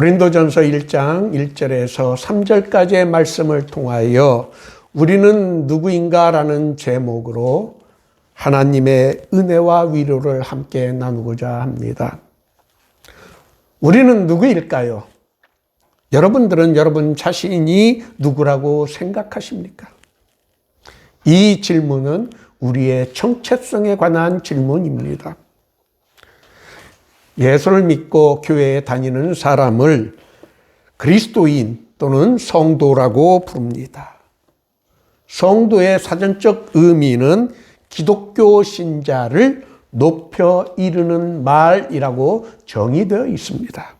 고린도전서 1장 1절에서 3절까지의 말씀을 통하여 우리는 누구인가라는 제목으로 하나님의 은혜와 위로를 함께 나누고자 합니다. 우리는 누구일까요? 여러분들은 여러분 자신이 누구라고 생각하십니까? 이 질문은 우리의 정체성에 관한 질문입니다. 예수를 믿고 교회에 다니는 사람을 그리스도인 또는 성도라고 부릅니다. 성도의 사전적 의미는 기독교 신자를 높여 이르는 말이라고 정의되어 있습니다.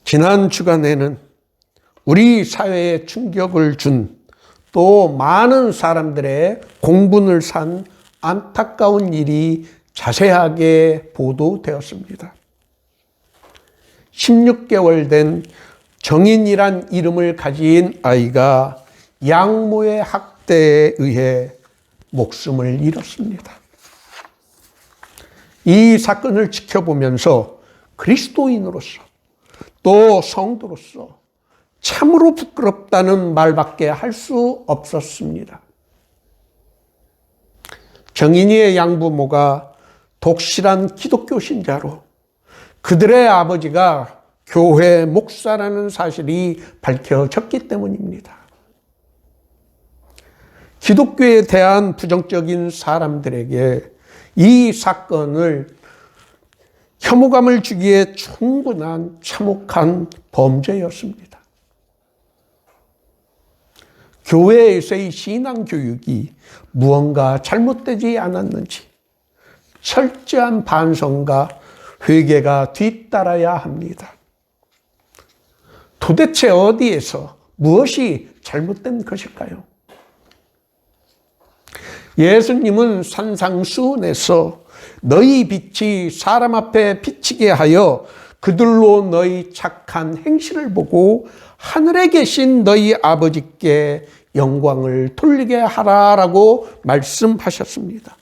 지난 주간에는 우리 사회에 충격을 준 또 많은 사람들의 공분을 산 안타까운 일이 자세하게 보도되었습니다. 16개월 된 정인이란 이름을 가진 아이가 양모의 학대에 의해 목숨을 잃었습니다. 이 사건을 지켜보면서 그리스도인으로서 또 성도로서 참으로 부끄럽다는 말밖에 할 수 없었습니다. 정인이의 양부모가 독실한 기독교 신자로 그들의 아버지가 교회 목사라는 사실이 밝혀졌기 때문입니다. 기독교에 대한 부정적인 사람들에게 이 사건을 혐오감을 주기에 충분한 참혹한 범죄였습니다. 교회에서의 신앙교육이 무언가 잘못되지 않았는지 철저한 반성과 회개가 뒤따라야 합니다. 도대체 어디에서 무엇이 잘못된 것일까요? 예수님은 산상수훈에서 너희 빛이 사람 앞에 비치게 하여 그들로 너희 착한 행실을 보고 하늘에 계신 너희 아버지께 영광을 돌리게 하라라고 말씀하셨습니다.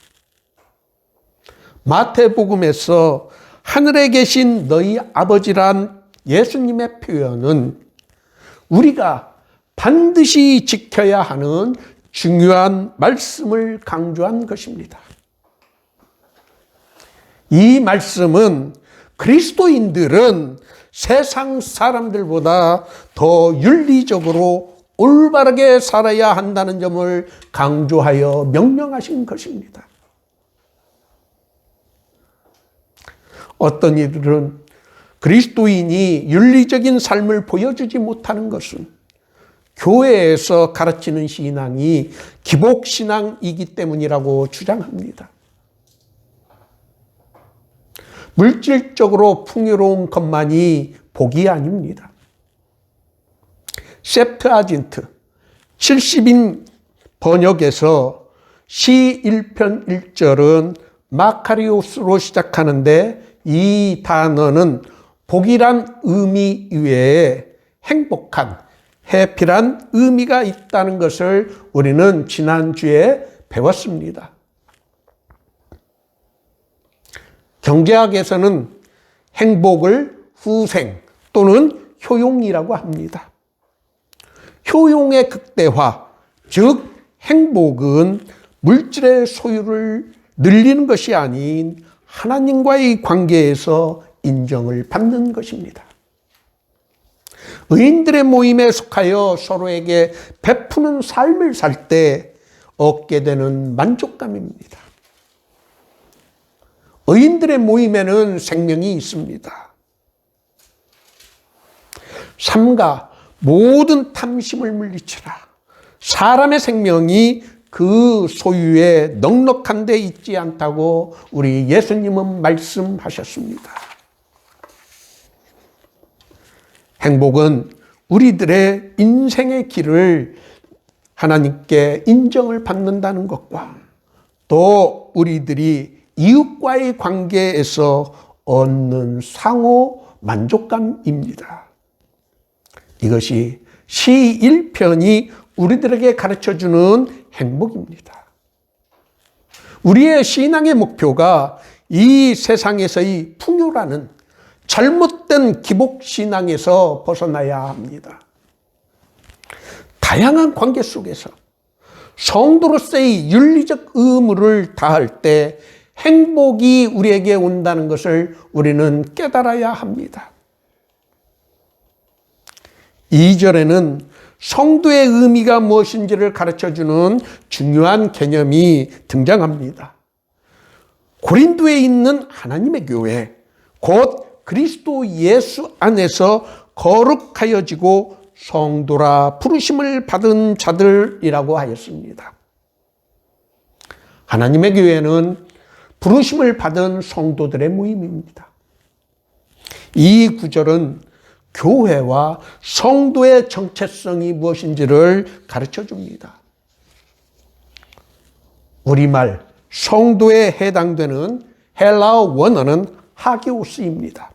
마태복음에서 하늘에 계신 너희 아버지란 예수님의 표현은 우리가 반드시 지켜야 하는 중요한 말씀을 강조한 것입니다. 이 말씀은 그리스도인들은 세상 사람들보다 더 윤리적으로 올바르게 살아야 한다는 점을 강조하여 명령하신 것입니다. 어떤 이들은 그리스도인이 윤리적인 삶을 보여주지 못하는 것은 교회에서 가르치는 신앙이 기복신앙이기 때문이라고 주장합니다. 물질적으로 풍요로운 것만이 복이 아닙니다. septuagint 70인 번역에서 시 1편 1절은 마카리오스로 시작하는데 이 단어는 복이란 의미 이외에 행복한, 해피란 의미가 있다는 것을 우리는 지난주에 배웠습니다. 경제학에서는 행복을 후생 또는 효용이라고 합니다. 효용의 극대화, 즉 행복은 물질의 소유를 늘리는 것이 아닌 하나님과의 관계에서 인정을 받는 것입니다. 의인들의 모임에 속하여 서로에게 베푸는 삶을 살 때 얻게 되는 만족감입니다. 의인들의 모임에는 생명이 있습니다. 삼가 모든 탐심을 물리치라. 사람의 생명이 그 소유에 넉넉한 데 있지 않다고 우리 예수님은 말씀하셨습니다. 행복은 우리들의 인생의 길을 하나님께 인정을 받는다는 것과 또 우리들이 이웃과의 관계에서 얻는 상호 만족감입니다. 이것이 시 1편이 우리들에게 가르쳐주는 행복입니다. 우리의 신앙의 목표가 이 세상에서의 풍요라는 잘못된 기복신앙에서 벗어나야 합니다. 다양한 관계 속에서 성도로서의 윤리적 의무를 다할 때 행복이 우리에게 온다는 것을 우리는 깨달아야 합니다. 2절에는 성도의 의미가 무엇인지를 가르쳐주는 중요한 개념이 등장합니다. 고린도에 있는 하나님의 교회, 곧 그리스도 예수 안에서 거룩하여지고 성도라 부르심을 받은 자들이라고 하였습니다. 하나님의 교회는 부르심을 받은 성도들의 모임입니다. 이 구절은 교회와 성도의 정체성이 무엇인지를 가르쳐 줍니다. 우리말 성도에 해당되는 헬라어 원어는 하기오스입니다.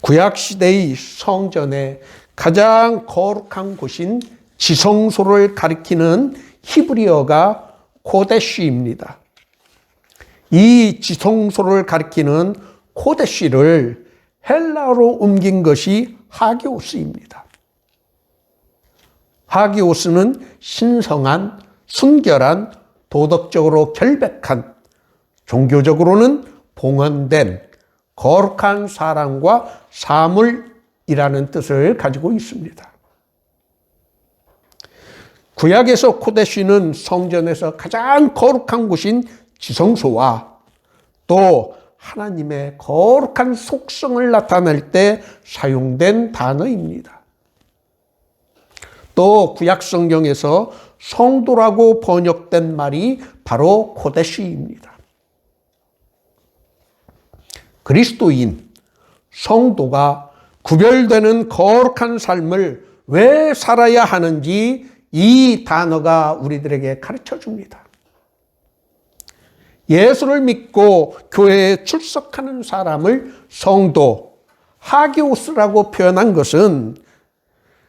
구약시대의 성전의 가장 거룩한 곳인 지성소를 가리키는 히브리어가 코데시입니다. 이 지성소를 가리키는 코데시를 헬라어로 옮긴 것이 하기오스입니다. 하기오스는 신성한, 순결한, 도덕적으로 결백한, 종교적으로는 봉헌된 거룩한 사람과 사물이라는 뜻을 가지고 있습니다. 구약에서 코데시는 성전에서 가장 거룩한 곳인 지성소와 또 하나님의 거룩한 속성을 나타낼 때 사용된 단어입니다. 또 구약 성경에서 성도라고 번역된 말이 바로 코데시입니다. 그리스도인, 성도가 구별되는 거룩한 삶을 왜 살아야 하는지 이 단어가 우리들에게 가르쳐 줍니다. 예수를 믿고 교회에 출석하는 사람을 성도, 하기오스라고 표현한 것은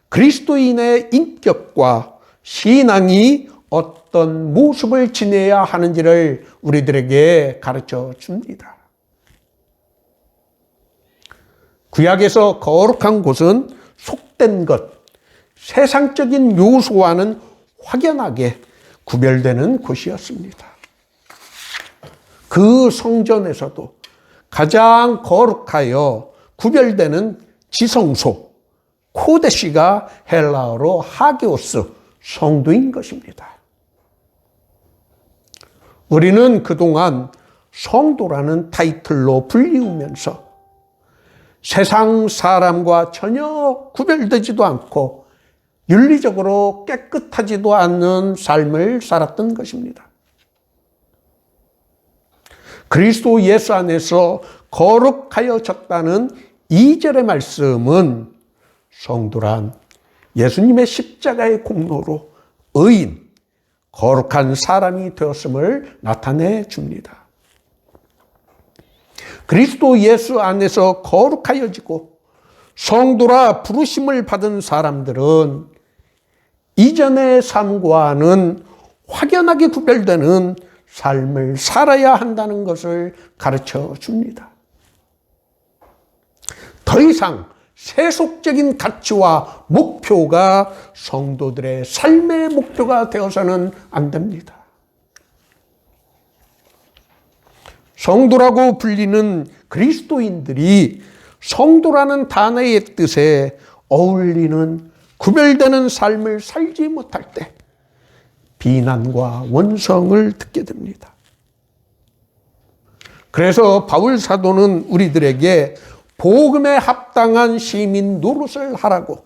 그리스도인의 인격과 신앙이 어떤 모습을 지내야 하는지를 우리들에게 가르쳐 줍니다. 구약에서 거룩한 곳은 속된 것, 세상적인 요소와는 확연하게 구별되는 곳이었습니다. 그 성전에서도 가장 거룩하여 구별되는 지성소, 코데시가 헬라어로 하기오스, 성도인 것입니다. 우리는 그동안 성도라는 타이틀로 불리우면서 세상 사람과 전혀 구별되지도 않고 윤리적으로 깨끗하지도 않은 삶을 살았던 것입니다. 그리스도 예수 안에서 거룩하여졌다는 2절의 말씀은 성도란 예수님의 십자가의 공로로 의인, 거룩한 사람이 되었음을 나타내 줍니다. 그리스도 예수 안에서 거룩하여지고 성도라 부르심을 받은 사람들은 이전의 삶과는 확연하게 구별되는 삶을 살아야 한다는 것을 가르쳐 줍니다. 더 이상 세속적인 가치와 목표가 성도들의 삶의 목표가 되어서는 안 됩니다. 성도라고 불리는 그리스도인들이 성도라는 단어의 뜻에 어울리는 구별되는 삶을 살지 못할 때 비난과 원성을 듣게 됩니다. 그래서 바울 사도는 우리들에게 복음에 합당한 시민 노릇을 하라고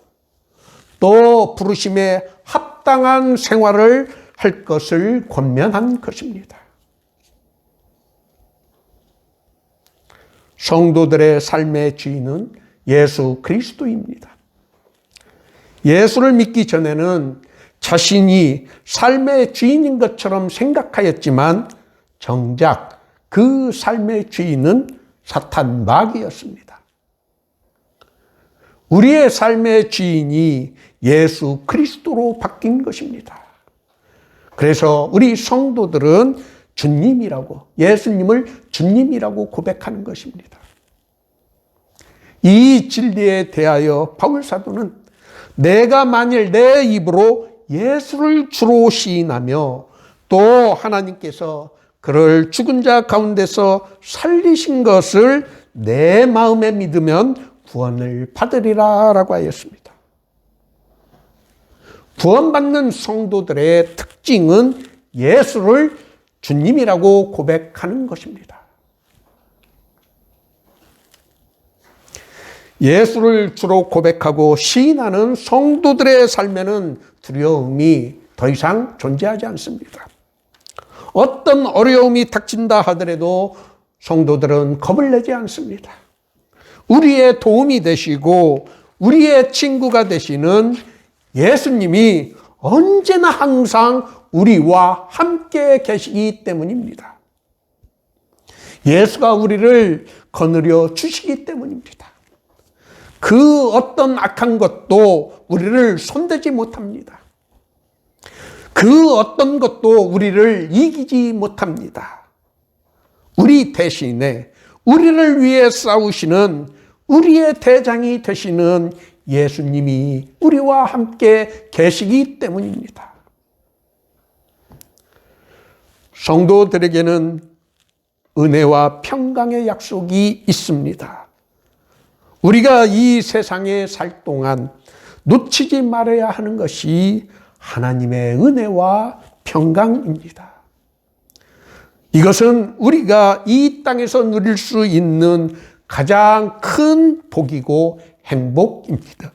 또 부르심에 합당한 생활을 할 것을 권면한 것입니다. 성도들의 삶의 주인은 예수 그리스도입니다. 예수를 믿기 전에는 자신이 삶의 주인인 것처럼 생각하였지만 정작 그 삶의 주인은 사탄 마귀였습니다. 우리의 삶의 주인이 예수 그리스도로 바뀐 것입니다. 그래서 우리 성도들은 주님이라고, 예수님을 주님이라고 고백하는 것입니다. 이 진리에 대하여 바울 사도는 내가 만일 내 입으로 예수를 주로 시인하며 또 하나님께서 그를 죽은 자 가운데서 살리신 것을 내 마음에 믿으면 구원을 받으리라 라고 하였습니다. 구원받는 성도들의 특징은 예수를 주님이라고 고백하는 것입니다. 예수를 주로 고백하고 시인하는 성도들의 삶에는 두려움이 더 이상 존재하지 않습니다. 어떤 어려움이 닥친다 하더라도 성도들은 겁을 내지 않습니다. 우리의 도움이 되시고 우리의 친구가 되시는 예수님이 언제나 항상 우리와 함께 계시기 때문입니다. 예수가 우리를 거느려 주시기 때문입니다. 그 어떤 악한 것도 우리를 손대지 못합니다. 그 어떤 것도 우리를 이기지 못합니다. 우리 대신에 우리를 위해 싸우시는 우리의 대장이 되시는 예수님이 우리와 함께 계시기 때문입니다. 성도들에게는 은혜와 평강의 약속이 있습니다. 우리가 이 세상에 살 동안 놓치지 말아야 하는 것이 하나님의 은혜와 평강입니다. 이것은 우리가 이 땅에서 누릴 수 있는 가장 큰 복이고 행복입니다.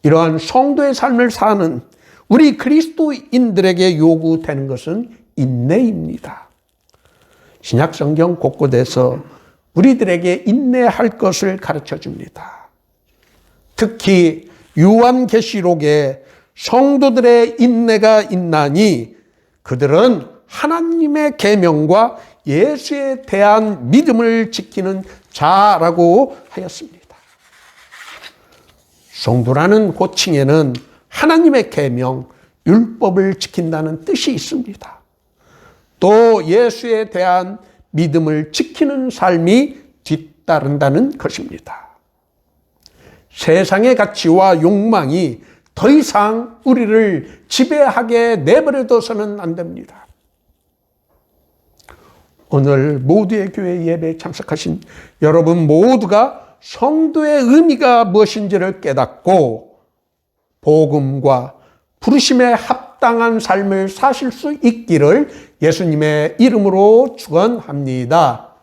이러한 성도의 삶을 사는 우리 그리스도인들에게 요구되는 것은 인내입니다. 신약 성경 곳곳에서 우리들에게 인내할 것을 가르쳐 줍니다. 특히 요한계시록에 성도들의 인내가 있나니 그들은 하나님의 계명과 예수에 대한 믿음을 지키는 자라고 하였습니다. 성도라는 호칭에는 하나님의 계명, 율법을 지킨다는 뜻이 있습니다. 또 예수에 대한 믿음을 지키는 삶이 뒤따른다는 것입니다. 세상의 가치와 욕망이 더 이상 우리를 지배하게 내버려둬서는 안 됩니다. 오늘 모두의 교회 예배에 참석하신 여러분 모두가 성도의 의미가 무엇인지를 깨닫고 복음과 부르심에 합당한 삶을 사실 수 있기를 예수님의 이름으로 축원합니다.